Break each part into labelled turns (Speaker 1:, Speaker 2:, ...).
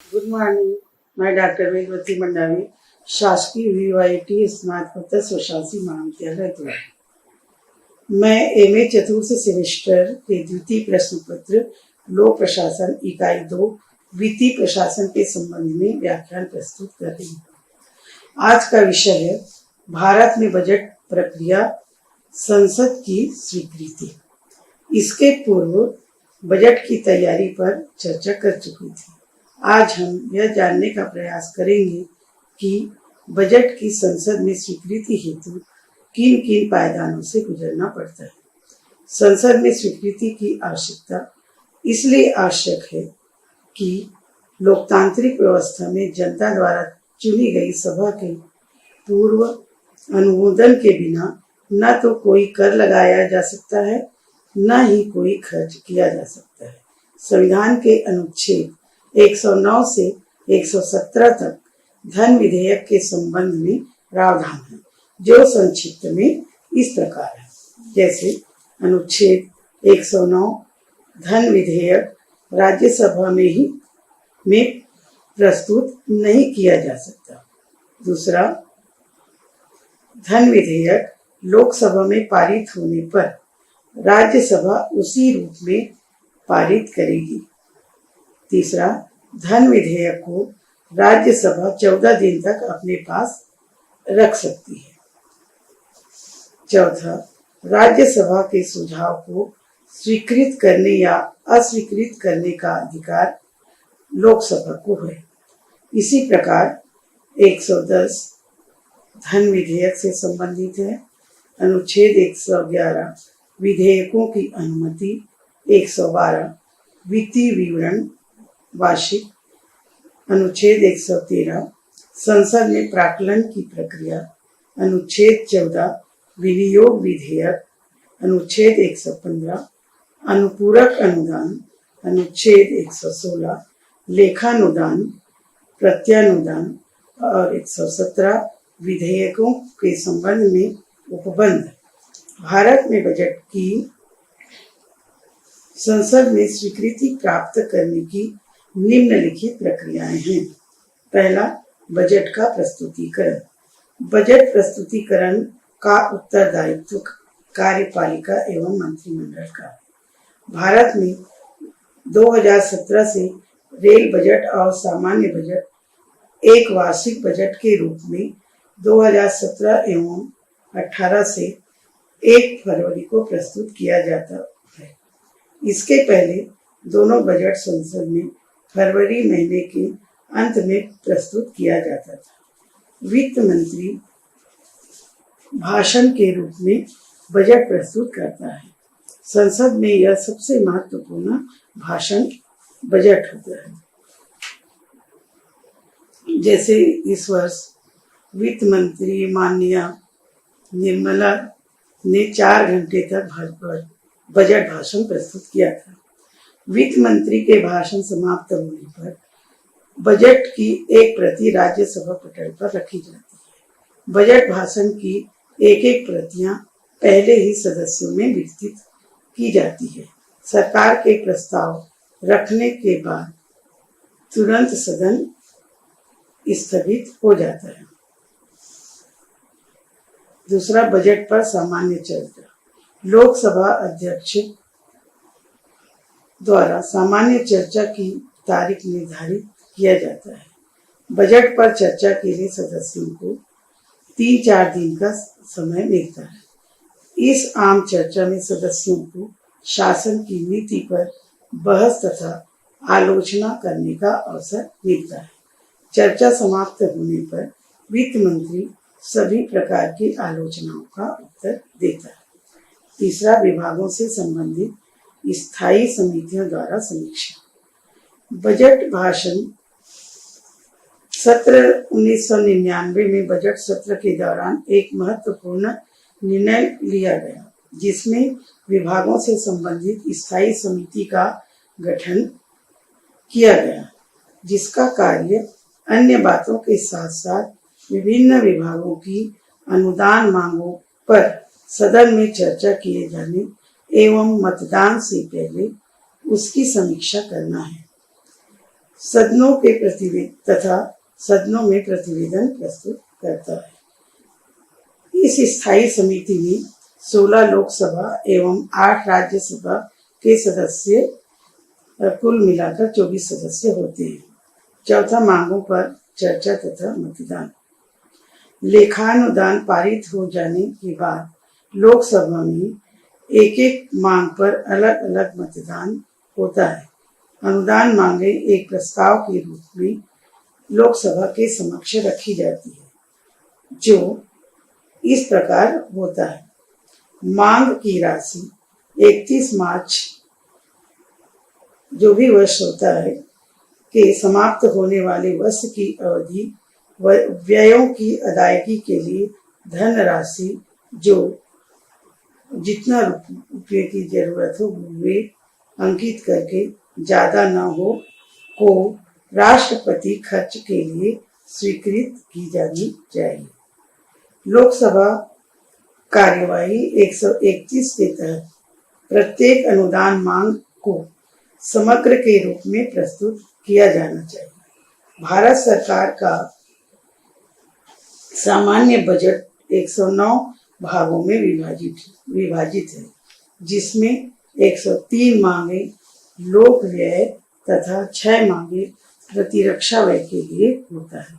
Speaker 1: Good morning. मैं doctor Vedvati Mandavi, शासकीय VYT स्नातकोत्तर स्वशासी महाविद्यालय द्वारा। मैं MA चतुर्थ सेमेस्टर के द्वितीय प्रश्न पत्र लोक प्रशासन इकाई 2 वित्तीय प्रशासन के संबंध में व्याख्यान प्रस्तुत कर रही हूँ। आज का विषय है भारत में बजट प्रक्रिया, संसद की स्वीकृति। इसके पूर्व बजट की तैयारी पर चर्चा कर चुकी थी। आज हम यह जानने का प्रयास करेंगे कि बजट की संसद में स्वीकृति हेतु किन किन पायदानों से गुजरना पड़ता है। संसद में स्वीकृति की आवश्यकता इसलिए आवश्यक है कि लोकतांत्रिक व्यवस्था में जनता द्वारा चुनी गई सभा के पूर्व अनुमोदन के बिना न तो कोई कर लगाया जा सकता है, न ही कोई खर्च किया जा सकता है। संविधान के अनुच्छेद 109 से 117 तक धन विधेयक के संबंध में प्रावधान है, जो संक्षिप्त में इस प्रकार है। जैसे अनुच्छेद 109 धन विधेयक राज्यसभा में प्रस्तुत नहीं किया जा सकता। दूसरा, धन विधेयक लोकसभा में पारित होने पर राज्यसभा उसी रूप में पारित करेगी। तीसरा, धन विधेयक को राज्यसभा 14 दिन तक अपने पास रख सकती है। चौथा, राज्यसभा के सुझाव को स्वीकृत करने या अस्वीकृत करने का अधिकार लोकसभा को है। इसी प्रकार 110 धन विधेयक से संबंधित है। अनुच्छेद 111 विधेयकों की अनुमति, 112 वित्तीय विवरण वार्षिक, अनुच्छेद 113 संसद में प्राक्कलन की प्रक्रिया, अनुच्छेद 14 विनियोग विधेयक, अनुच्छेद 115 अनुपूरक अनुदान, अनुच्छेद 116 लेखानुदान प्रत्यानुदान और 117 विधेयकों के संबंध में उपबंध। भारत में बजट की संसद में स्वीकृति प्राप्त करने की निम्नलिखित प्रक्रियाएं हैं। पहला, बजट का प्रस्तुतिकरण। बजट प्रस्तुतिकरण का उत्तरदायित्व कार्यपालिका एवं मंत्रिमंडल का है। भारत में 2017 से रेल बजट और सामान्य बजट एक वार्षिक बजट के रूप में 2017 एवं 18 से 1 फरवरी को प्रस्तुत किया जाता है। इसके पहले दोनों बजट संसद में फरवरी महीने के अंत में प्रस्तुत किया जाता था। वित्त मंत्री भाषण के रूप में बजट प्रस्तुत करता है। संसद में यह सबसे महत्वपूर्ण भाषण बजट होता है। जैसे इस वर्ष वित्त मंत्री माननीय निर्मला ने 4 घंटे तक बजट भाषण प्रस्तुत किया था। वित्त मंत्री के भाषण समाप्त होने पर बजट की एक प्रति राज्यसभा पटल पर रखी जाती है। बजट भाषण की एक प्रतियां पहले ही सदस्यों में वितरित की जाती है। सरकार के प्रस्ताव रखने के बाद तुरंत सदन स्थगित हो जाता है। दूसरा, बजट पर सामान्य चर्चा। लोकसभा अध्यक्ष द्वारा सामान्य चर्चा की तारीख निर्धारित किया जाता है। बजट पर चर्चा के लिए सदस्यों को 3-4 दिन का समय मिलता है। इस आम चर्चा में सदस्यों को शासन की नीति पर बहस तथा आलोचना करने का अवसर मिलता है। चर्चा समाप्त होने पर वित्त मंत्री सभी प्रकार की आलोचनाओं का उत्तर देता है। तीसरा, विभागों से संबंधित स्थायी समितियों द्वारा समीक्षा। बजट भाषण सत्र 1999 में बजट सत्र के दौरान एक महत्वपूर्ण निर्णय लिया गया, जिसमें विभागों से संबंधित स्थायी समिति का गठन किया गया, जिसका कार्य अन्य बातों के साथ साथ विभिन्न विभागों की अनुदान मांगों पर सदन में चर्चा किए जाने एवं मतदान से पहले उसकी समीक्षा करना है। सदनों के प्रतिवेदन तथा सदनों में प्रतिवेदन प्रस्तुत करता है। इस स्थायी समिति में 16 लोकसभा एवं 8 राज्यसभा के सदस्य, कुल मिलाकर 24 सदस्य होते हैं। चौथा, मांगों पर चर्चा तथा मतदान। लेखानुदान पारित हो जाने के बाद लोकसभा में एक एक मांग पर अलग अलग मतदान होता है। अनुदान मांगे एक प्रस्ताव के रूप में लोकसभा के समक्ष रखी जाती है, जो इस प्रकार होता है। मांग की राशि 31 मार्च जो भी वर्ष होता है के समाप्त होने वाले वर्ष की अवधि व्ययों की अदायगी के लिए धनराशि जो जितना रुपये की जरूरत हो वे अंकित करके ज्यादा न हो को राष्ट्रपति खर्च के लिए स्वीकृत की जानी चाहिए। लोकसभा कार्यवाही 131 के तहत प्रत्येक अनुदान मांग को समग्र के रूप में प्रस्तुत किया जाना चाहिए। भारत सरकार का सामान्य बजट 109 भागों में विभाजित है, जिसमें 103 मांगे लोक व्यय तथा 6 मांगे प्रतिरक्षा व्यय के लिए होता है।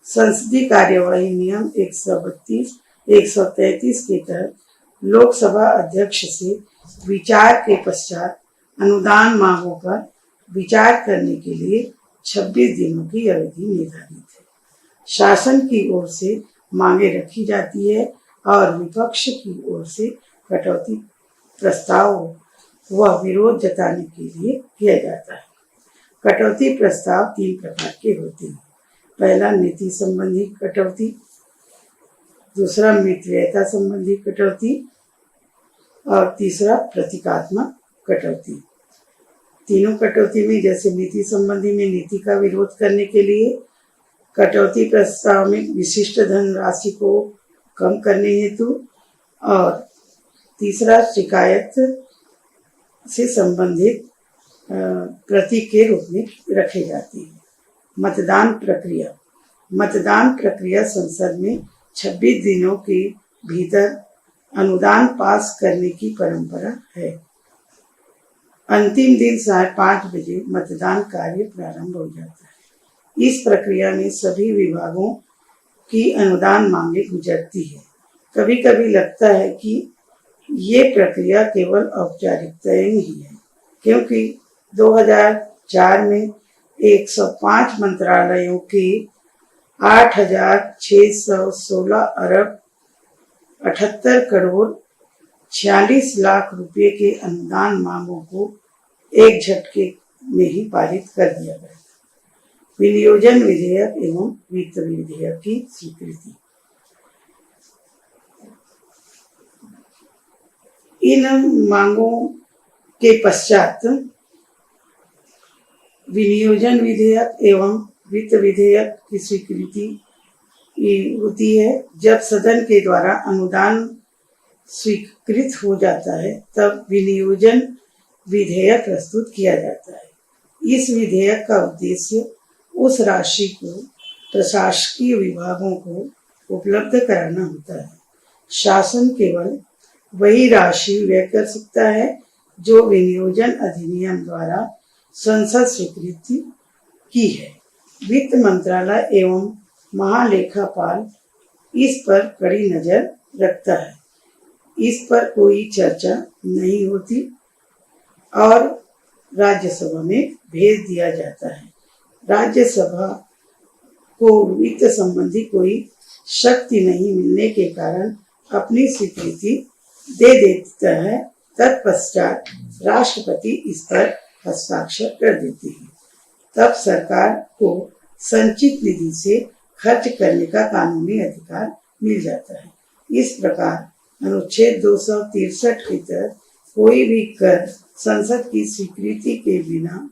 Speaker 1: संसदीय कार्यवाही नियम 132, 133 के तहत लोकसभा अध्यक्ष से विचार के पश्चात अनुदान मांगों पर विचार करने के लिए 26 दिनों की अवधि निर्धारित है। शासन की ओर से मांगे रखी जाती है और विपक्ष की ओर से कटौती प्रस्ताव व विरोध जताने के लिए किया जाता है। कटौती प्रस्ताव 3 प्रकार के होते हैं। पहला, नीति संबंधी कटौती, दूसरा मितव्ययता संबंधी कटौती और तीसरा प्रतीकात्मक कटौती। तीनों कटौती में, जैसे नीति संबंधी में नीति का विरोध करने के लिए कटौती प्रस्ताव में विशिष्ट धनराशि को कम करने हेतु, और तीसरा शिकायत से संबंधित प्रतीक के रूप में रखे जाते हैं। मतदान प्रक्रिया। मतदान प्रक्रिया संसद में 26 दिनों के भीतर अनुदान पास करने की परंपरा है। अंतिम दिन 5:30 बजे मतदान कार्य प्रारंभ हो जाता है। इस प्रक्रिया में सभी विभागों की अनुदान मांगे गुजरती है। कभी कभी लगता है कि ये प्रक्रिया केवल औपचारिकताएं ही है, क्योंकि 2004 में 105 मंत्रालयों के 8,616 अरब 78 करोड़ 46 लाख रुपए के अनुदान मांगों को एक झटके में ही पारित कर दिया गया। विनियोजन विधेयक एवं वित्त विधेयक की स्वीकृति। इन मांगों के पश्चात विनियोजन विधेयक एवं वित्त विधेयक की स्वीकृति होती है। जब सदन के द्वारा अनुदान स्वीकृत हो जाता है तब विनियोजन विधेयक प्रस्तुत किया जाता है। इस विधेयक का उद्देश्य उस राशि को प्रशासकीय विभागों को उपलब्ध कराना होता है। शासन केवल वही राशि व्यय कर सकता है जो विनियोजन अधिनियम द्वारा संसद स्वीकृति की है। वित्त मंत्रालय एवं महालेखापाल इस पर कड़ी नजर रखता है। इस पर कोई चर्चा नहीं होती और राज्यसभा में भेज दिया जाता है। राज्यसभा को वित्त संबंधी कोई शक्ति नहीं मिलने के कारण अपनी स्वीकृति दे देता है। तत्पश्चात राष्ट्रपति इस पर हस्ताक्षर कर देते हैं। तब सरकार को संचित निधि से खर्च करने का कानूनी अधिकार मिल जाता है। इस प्रकार अनुच्छेद 263 के तहत कोई भी कर संसद की स्वीकृति के बिना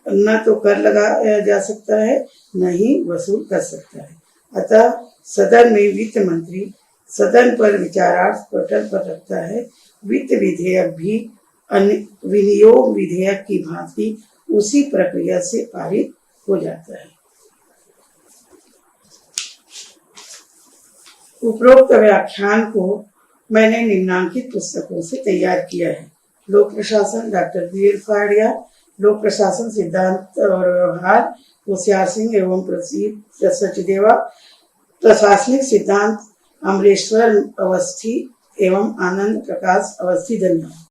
Speaker 1: न तो कर लगाया जा सकता है न ही वसूल कर सकता है। अतः सदन में वित्त मंत्री सदन पर विचारार्थ पटल पर रखता है। वित्त विधेयक भी विनियोग विधेयक की भांति उसी प्रक्रिया से पारित हो जाता है। उपरोक्त व्याख्यान को मैंने निम्नांकित पुस्तकों से तैयार किया है। लोक प्रशासन डॉक्टर बी.एल. फाड़िया, लोक प्रशासन सिद्धांत और व्यवहार होशियार सिंह एवं प्रसिद्ध सचदेवा, प्रशासनिक सिद्धांत अमरेश्वर अवस्थी एवं आनंद प्रकाश अवस्थी। धन्यवाद।